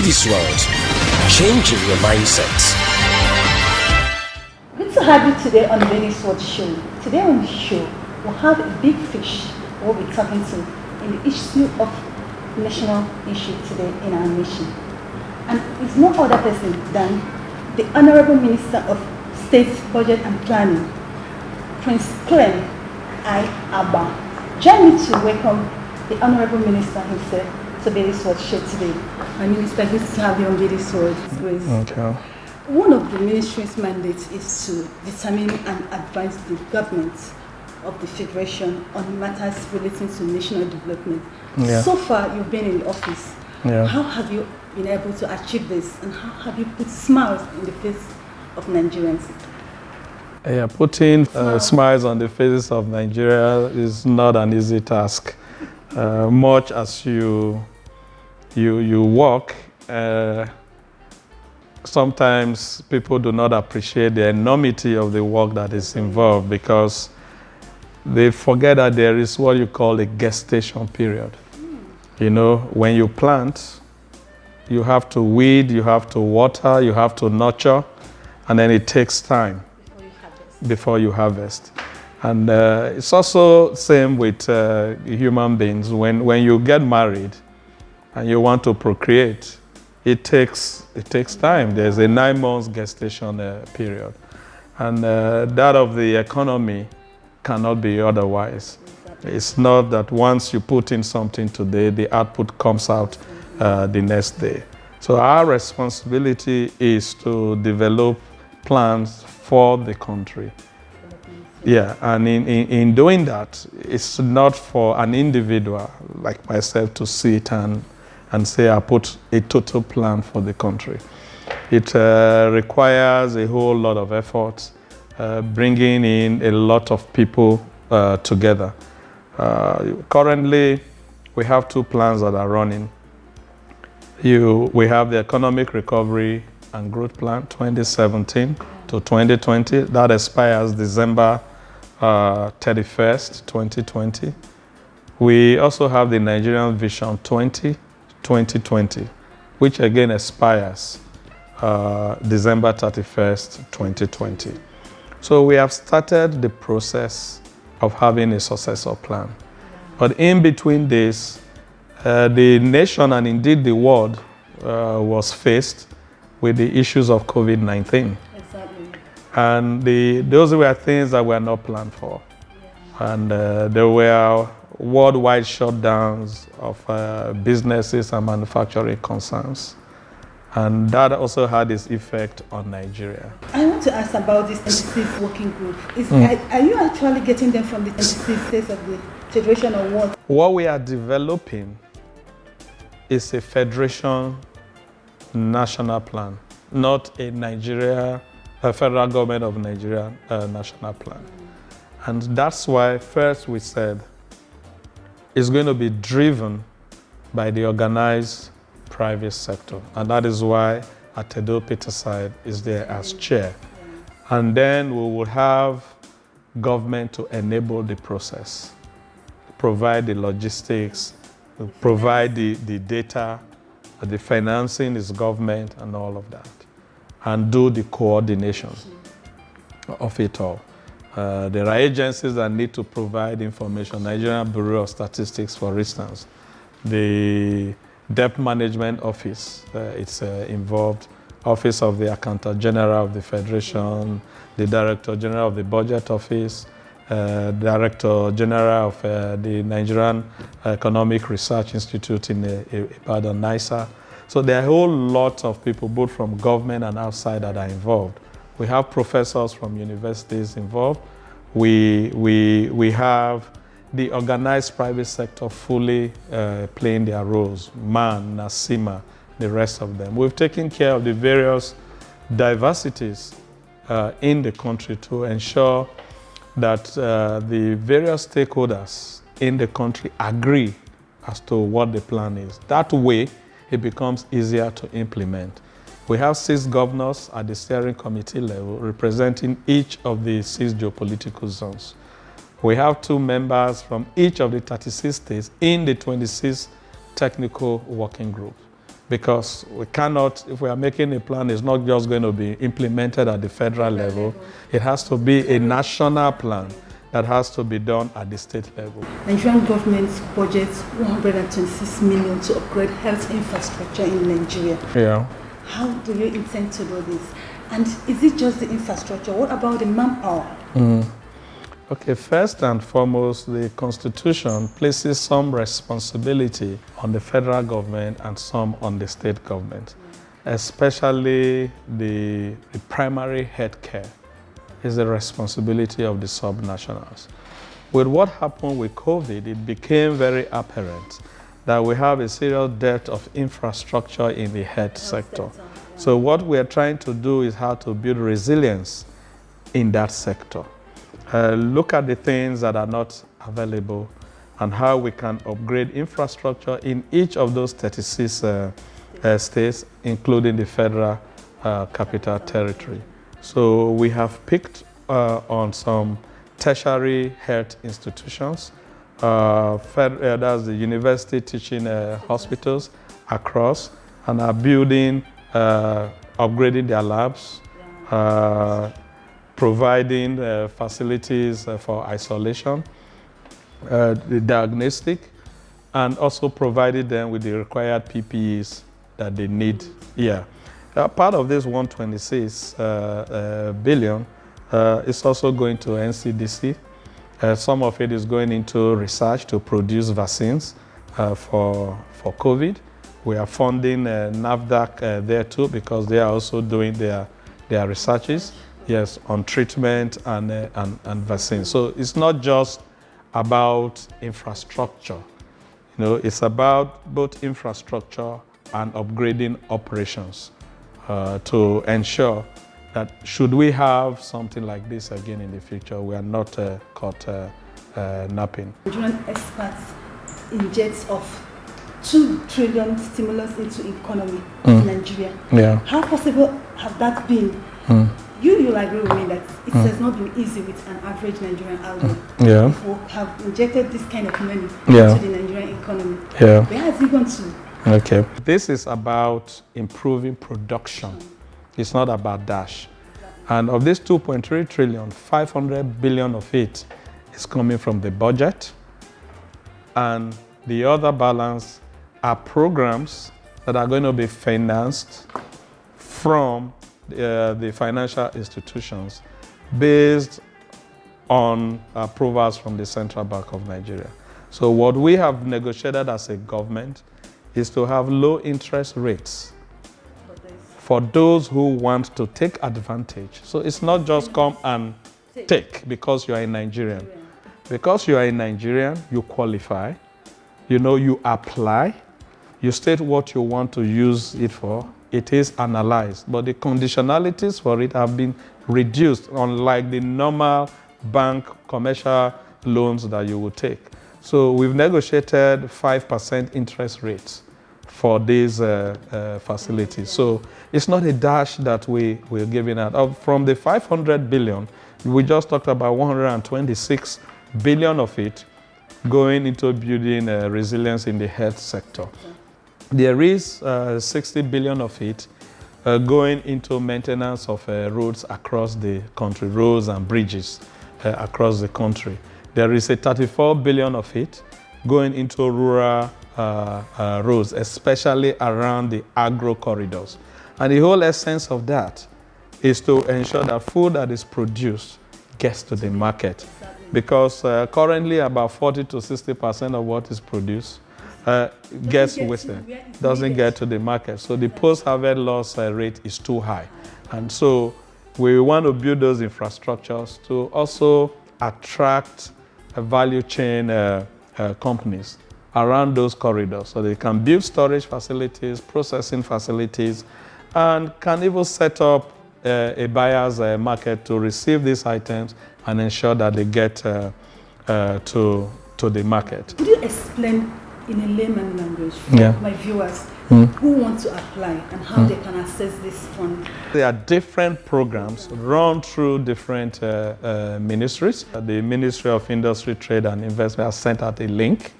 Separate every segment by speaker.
Speaker 1: this world, changing your mindset.
Speaker 2: Good to have you today on the Venice World Show. Today on the show, we'll have a big fish we'll be talking to in the issue of national issue today in our nation. And it's no other person than the Honorable Minister of State Budget and Planning, Prince Clem Agba. Join me to welcome the Honorable Minister himself to Venice World Show today. My Minister, good to have you on Venice World.
Speaker 3: Okay.
Speaker 2: One of the ministry's mandates is to determine and advise the government of the Federation on matters relating to national development.
Speaker 3: Yeah.
Speaker 2: So far, you've been in the office.
Speaker 3: Yeah.
Speaker 2: How have you been able to achieve this, and how have you put smiles in the face of Nigerians?
Speaker 3: Yeah, putting smiles on the faces of Nigeria is not an easy task. Much as you work, sometimes people do not appreciate the enormity of the work that is involved because they forget that there is what you call a gestation period. You know, when you plant, you have to weed, you have to water, you have to nurture, and then it takes time before you harvest. And it's also same with human beings. When you get married and you want to procreate, it takes time. There's a 9 months gestation period. And that of the economy cannot be otherwise. It's not that once you put in something today, the output comes out the next day. So our responsibility is to develop plans for the country. Yeah, and in doing that, it's not for an individual like myself to sit and say, I put a total plan for the country. It requires a whole lot of effort, bringing in a lot of people together. Currently, we have 2 plans that are running. We have the Economic Recovery and Growth Plan 2017 to 2020. That expires December 31st, 2020. We also have the Nigerian Vision 2020, which again expires December 31st, 2020. So we have started the process of having a successor plan. But in between this, the nation and indeed the world was faced with the issues of COVID-19.
Speaker 2: Exactly.
Speaker 3: And those were things that were not planned for. Yeah. And there were worldwide shutdowns of businesses and manufacturing concerns. And that also had its effect on Nigeria.
Speaker 2: I want to ask about this NCC working group. Are you actually getting them from the NCC states of the Federation or what?
Speaker 3: What we are developing is a Federation national plan, not a federal government of Nigeria national plan. And that's why first we said it's going to be driven by the organized private sector. And that is why Atedo Peterside is there as chair. And then we will have government to enable the process, provide the logistics, provide the data, the financing is government and all of that, and do the coordination of it all. There are agencies that need to provide information. Nigerian Bureau of Statistics, for instance, the Debt Management Office, it's involved, Office of the Accountant General of the Federation, the Director General of the Budget Office, Director General of the Nigerian Economic Research Institute in Ibadan, NISA. So there are a whole lot of people, both from government and outside, that are involved. We have professors from universities involved. We have the organized private sector fully playing their roles, MAN, NASIMA, the rest of them. We've taken care of the various diversities in the country to ensure that the various stakeholders in the country agree as to what the plan is. That way, it becomes easier to implement. We have 6 governors at the steering committee level representing each of the 6 geopolitical zones. We have 2 members from each of the 36 states in the 26 technical working group, because we cannot, if we are making a plan, it's not just going to be implemented at the federal level. It has to be a national plan that has to be done at the state level.
Speaker 2: Nigerian government budgets 126 million to upgrade health infrastructure in Nigeria.
Speaker 3: Yeah.
Speaker 2: How do you intend to do this? And is it just the infrastructure? What about the manpower?
Speaker 3: Okay, first and foremost, the Constitution places some responsibility on the federal government and some on the state government, especially the primary health care is the responsibility of the subnationals. With what happened with COVID, it became very apparent that we have a serious debt of infrastructure in the health sector. So what we are trying to do is how to build resilience in that sector. Look at the things that are not available and how we can upgrade infrastructure in each of those 36 states, including the federal capital territory. So we have picked on some tertiary health institutions. That's the university teaching hospitals across, and are building, upgrading their labs, providing facilities for isolation, the diagnostic, and also provided them with the required PPEs that they need. Yeah. Part of this 126 billion is also going to NCDC. Some of it is going into research to produce vaccines for COVID. We are funding NAFDAC there too, because they are also doing their researches, yes, on treatment and vaccines. So it's not just about infrastructure. It's about both infrastructure and upgrading operations to ensure that should we have something like this again in the future, we are not caught napping.
Speaker 2: Nigerian experts inject of 2 trillion stimulus into economy of Nigeria.
Speaker 3: Yeah.
Speaker 2: How possible have that been? You'll agree with me that it has not been easy with an average Nigerian household.
Speaker 3: Yeah.
Speaker 2: Who have injected this kind of money
Speaker 3: Yeah.
Speaker 2: into the Nigerian economy.
Speaker 3: Yeah.
Speaker 2: Where has it gone to?
Speaker 3: Okay. This is about improving production. It's not about dash. And of this 2.3 trillion, 500 billion of it is coming from the budget. And the other balance are programs that are going to be financed from the financial institutions based on approvals from the Central Bank of Nigeria. So what we have negotiated as a government is to have low interest rates for those who want to take advantage. So it's not just come and take because you are a Nigerian. Because you are a Nigerian, you qualify, you apply, you state what you want to use it for, it is analyzed. But the conditionalities for it have been reduced, unlike the normal bank commercial loans that you would take. So we've negotiated 5% interest rates for these facilities. So it's not a dash that we're giving out. From the 500 billion, we just talked about 126 billion of it going into building resilience in the health sector. There is 60 billion of it going into maintenance of roads across the country, roads and bridges across the country. There is a 34 billion of it going into rural roads, especially around the agro corridors. And the whole essence of that is to ensure that food that is produced gets to the market. Because currently about 40 to 60% of what is produced gets wasted, doesn't get to the market. So the post-harvest loss rate is too high. And so we want to build those infrastructures to also attract value chain companies around those corridors, so they can build storage facilities, processing facilities, and can even set up a buyer's market to receive these items and ensure that they get to the market.
Speaker 2: Could you explain in a layman language for my viewers who want to apply and how they can access this fund?
Speaker 3: There are different programs run through different ministries. The Ministry of Industry, Trade and Investment has sent out a link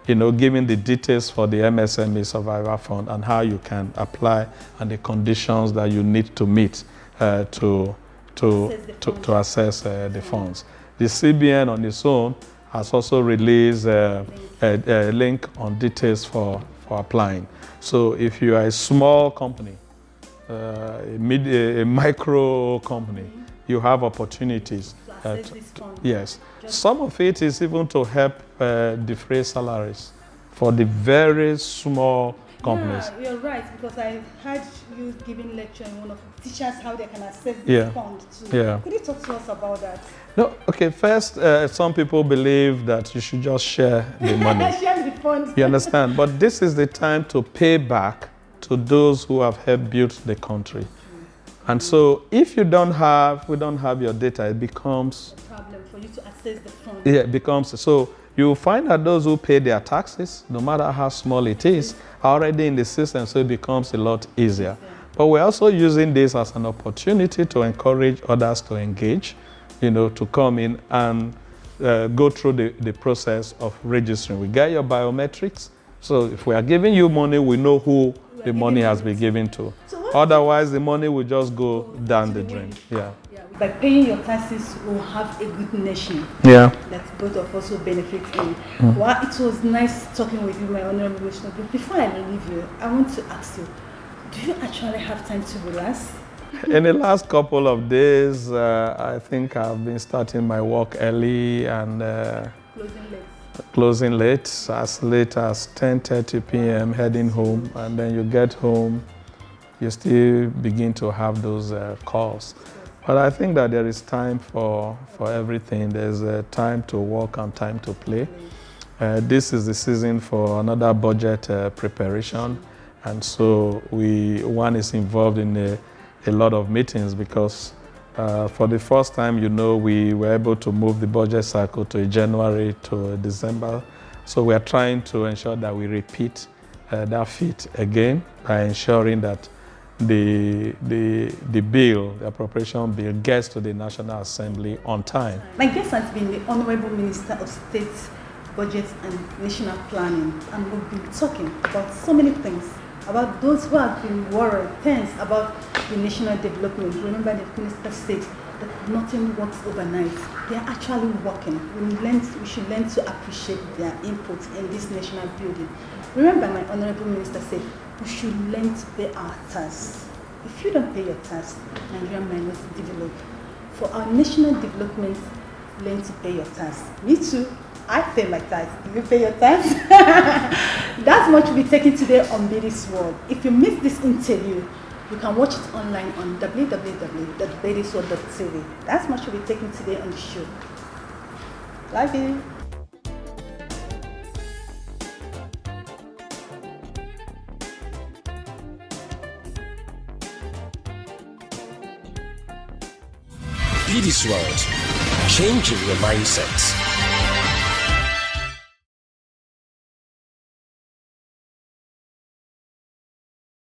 Speaker 3: giving the details for the MSME Survivor Fund and how you can apply and the conditions that you need to meet to access the funds. The CBN on its own has also released a link on details for applying. So if you are a small company, a micro company, you have opportunities. Yes. Some of it is even to help defray salaries for the very small companies.
Speaker 2: Yeah, you're right, because I heard you giving lecture in one of the teachers how they can access this fund too.
Speaker 3: Yeah.
Speaker 2: Could you talk to us about that?
Speaker 3: No, okay, first, some people believe that you should just share the money.
Speaker 2: Share the funds.
Speaker 3: You understand? But this is the time to pay back to those who have helped build the country. And so if we don't have your data, it becomes
Speaker 2: a problem for you to access the fund.
Speaker 3: Yeah, it becomes so. You find that those who pay their taxes, no matter how small it is, are already in the system, so it becomes a lot easier. But we're also using this as an opportunity to encourage others to engage, to come in and go through the process of registering. We get your biometrics, so if we are giving you money, we know who the money has been given to. Otherwise, the money will just go down the drain. Yeah.
Speaker 2: By paying your taxes, we'll have a good nation.
Speaker 3: Yeah.
Speaker 2: That both of us will benefit in. Well, it was nice talking with you, my honorable listener. But before I leave you, I want to ask you, do you actually have time to relax?
Speaker 3: In the last couple of days, I think I've been starting my work early and closing late, as late as 10:30 p.m., heading home. And then you get home, you still begin to have those calls. But I think that there is time for everything. There's time to work and time to play. This is the season for another budget preparation. And so one is involved in a lot of meetings because for the first time, we were able to move the budget cycle to January to December. So we are trying to ensure that we repeat that feat again by ensuring that the bill, the appropriation bill, gets to the National Assembly on time.
Speaker 2: My guest has been the Honorable Minister of State, Budget and National Planning, and we've been talking about so many things, about those who have been worried, tense about the national development. Remember, the Minister said that nothing works overnight. They are actually working. We should learn to appreciate their input in this national building. Remember, my Honorable Minister said, we should learn to pay our tax. If you don't pay your tax, Nigeria might not develop. For our national development, learn to pay your tax. Me too. I pay my tax. Do you pay your tax? That's what we'll be taking today on Bady's World. If you missed this interview, you can watch it online on www.badysworld.tv. That's what we'll be taking today on the show. Love you.
Speaker 1: Bady's World, changing your mindset.